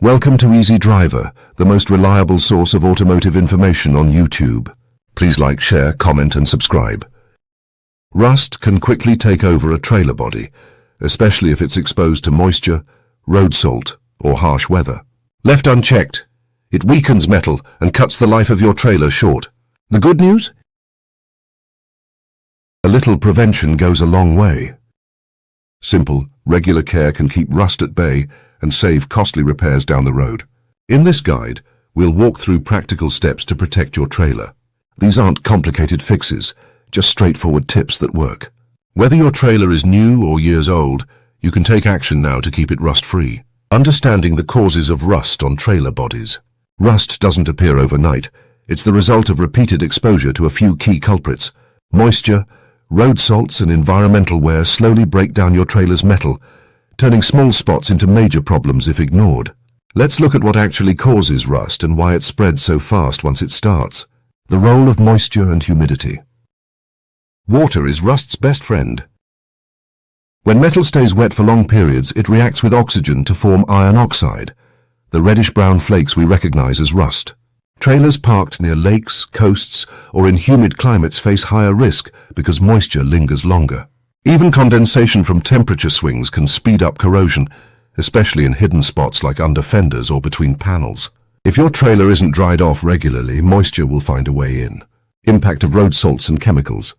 Welcome to Easy Driver, the most reliable source of automotive information on YouTube. Please like, share, comment and subscribe. Rust can quickly take over a trailer body, especially if it's exposed to moisture, road salt or harsh weather. Left unchecked, it weakens metal and cuts the life of your trailer short. The good news? A little prevention goes a long way. Simple, regular care can keep rust at bay and save costly repairs down the road. In this guide, we'll walk through practical steps to protect your trailer. These aren't complicated fixes, just straightforward tips that work. Whether your trailer is new or years old, you can take action now to keep it rust-free. Understanding the causes of rust on trailer bodies. Rust doesn't appear overnight. It's the result of repeated exposure to a few key culprits. Moisture, road salts and environmental wear slowly break down your trailer's metal, turning small spots into major problems if ignored. Let's look at what actually causes rust and why it spreads so fast once it starts. The role of moisture and humidity. Water is rust's best friend. When metal stays wet for long periods, it reacts with oxygen to form iron oxide, the reddish-brown flakes we recognize as rust. Trailers parked near lakes, coasts, or in humid climates face higher risk because moisture lingers longer. Even condensation from temperature swings can speed up corrosion, especially in hidden spots like under fenders or between panels. If your trailer isn't dried off regularly, moisture will find a way in. Impact of road salts and chemicals.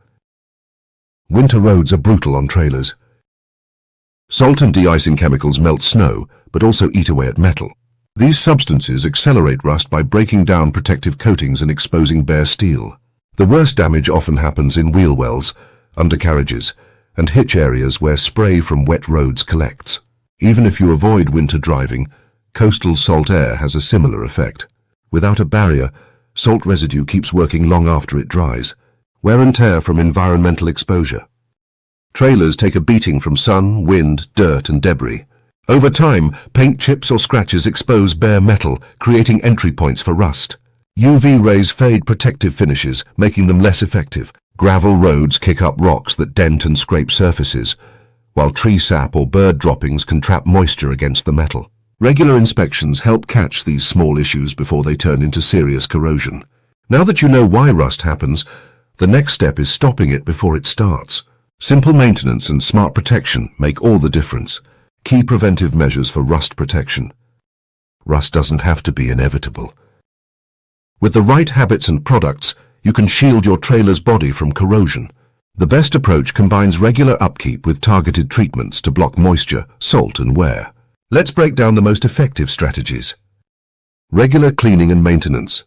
Winter roads are brutal on trailers. Salt and de-icing chemicals melt snow, but also eat away at metal. These substances accelerate rust by breaking down protective coatings and exposing bare steel. The worst damage often happens in wheel wells, undercarriages, and hitch areas where spray from wet roads collects. Even if you avoid winter driving, coastal salt air has a similar effect. Without a barrier, salt residue keeps working long after it dries. Wear and tear from environmental exposure. Trailers take a beating from sun, wind, dirt and debris. Over time, paint chips or scratches expose bare metal, creating entry points for rust. UV rays fade protective finishes, making them less effective. Gravel roads kick up rocks that dent and scrape surfaces, while tree sap or bird droppings can trap moisture against the metal. Regular inspections help catch these small issues before they turn into serious corrosion. Now that you know why rust happens, the next step is stopping it before it starts. Simple maintenance and smart protection make all the difference. Key preventive measures for rust protection. Rust doesn't have to be inevitable. With the right habits and products, you can shield your trailer's body from corrosion. The best approach combines regular upkeep with targeted treatments to block moisture, salt and wear. Let's break down the most effective strategies. Regular cleaning and maintenance.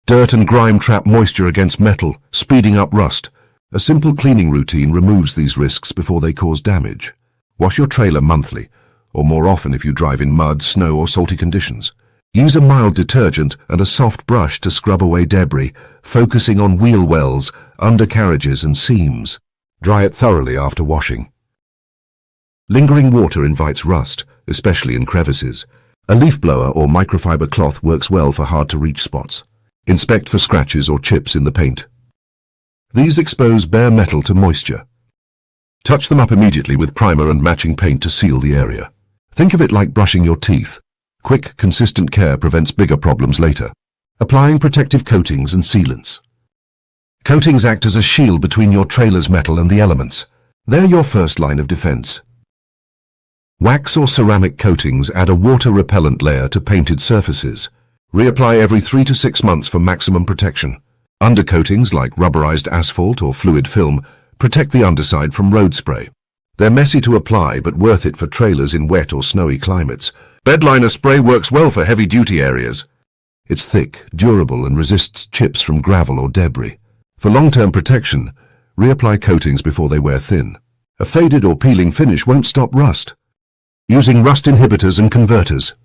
Dirt and grime trap moisture against metal, speeding up rust. A simple cleaning routine removes these risks before they cause damage. Wash your trailer monthly, or more often if you drive in mud, snow or salty conditions. Use a mild detergent and a soft brush to scrub away debris, focusing on wheel wells, undercarriages and seams. Dry it thoroughly after washing. Lingering water invites rust, especially in crevices. A leaf blower or microfiber cloth works well for hard-to-reach spots. Inspect for scratches or chips in the paint. These expose bare metal to moisture. Touch them up immediately with primer and matching paint to seal the area. Think of it like brushing your teeth. Quick, consistent care prevents bigger problems later. Applying protective coatings and sealants. Coatings act as a shield between your trailer's metal and the elements. They're your first line of defense. Wax or ceramic coatings add a water-repellent layer to painted surfaces. Reapply every 3 to 6 months for maximum protection. Undercoatings like rubberized asphalt or fluid film protect the underside from road spray. They're messy to apply but worth it for trailers in wet or snowy climates. Bedliner spray works well for heavy-duty areas. It's thick, durable and resists chips from gravel or debris. For long-term protection, reapply coatings before they wear thin. A faded or peeling finish won't stop rust. Using rust inhibitors and converters.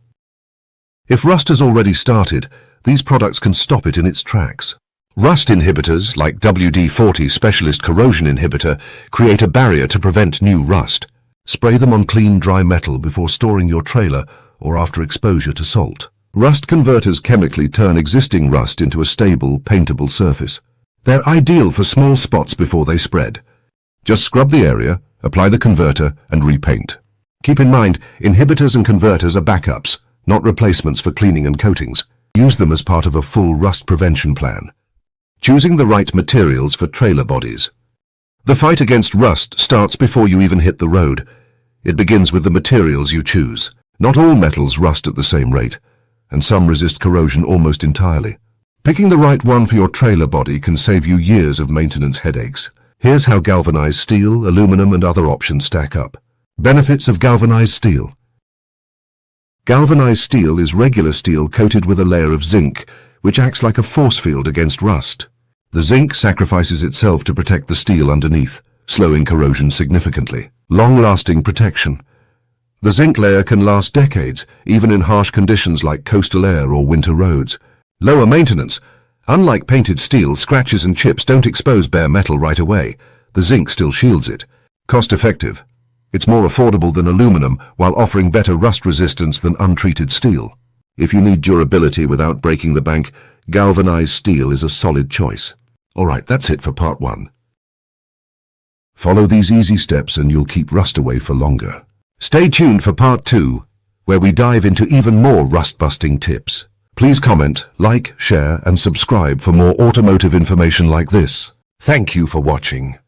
If rust has already started, these products can stop it in its tracks. Rust inhibitors, like WD-40 Specialist Corrosion Inhibitor, create a barrier to prevent new rust. Spray them on clean, dry metal before storing your trailer or after exposure to salt. Rust converters chemically turn existing rust into a stable, paintable surface. They're ideal for small spots before they spread. Just scrub the area, apply the converter, and repaint. Keep in mind, inhibitors and converters are backups. not replacements for cleaning and coatings. Use them as part of a full rust prevention plan. Choosing the right materials for trailer bodies. The fight against rust starts before you even hit the road. It begins with the materials you choose. Not all metals rust at the same rate, and some resist corrosion almost entirely. Picking the right one for your trailer body can save you years of maintenance headaches. Here's how galvanized steel, aluminum, and other options stack up. Benefits of galvanized steel. Galvanized steel is regular steel coated with a layer of zinc, which acts like a force field against rust. The zinc sacrifices itself to protect the steel underneath, slowing corrosion significantly. Long-lasting protection. The zinc layer can last decades, even in harsh conditions like coastal air or winter roads. Lower maintenance. Unlike painted steel, scratches and chips don't expose bare metal right away. The zinc still shields it. Cost-effective. It's more affordable than aluminum while offering better rust resistance than untreated steel. If you need durability without breaking the bank, galvanized steel is a solid choice. Alright, that's it for part 1. Follow these easy steps and you'll keep rust away for longer. Stay tuned for part 2, where we dive into even more rust-busting tips. Please comment, like, share, and subscribe for more automotive information like this. Thank you for watching.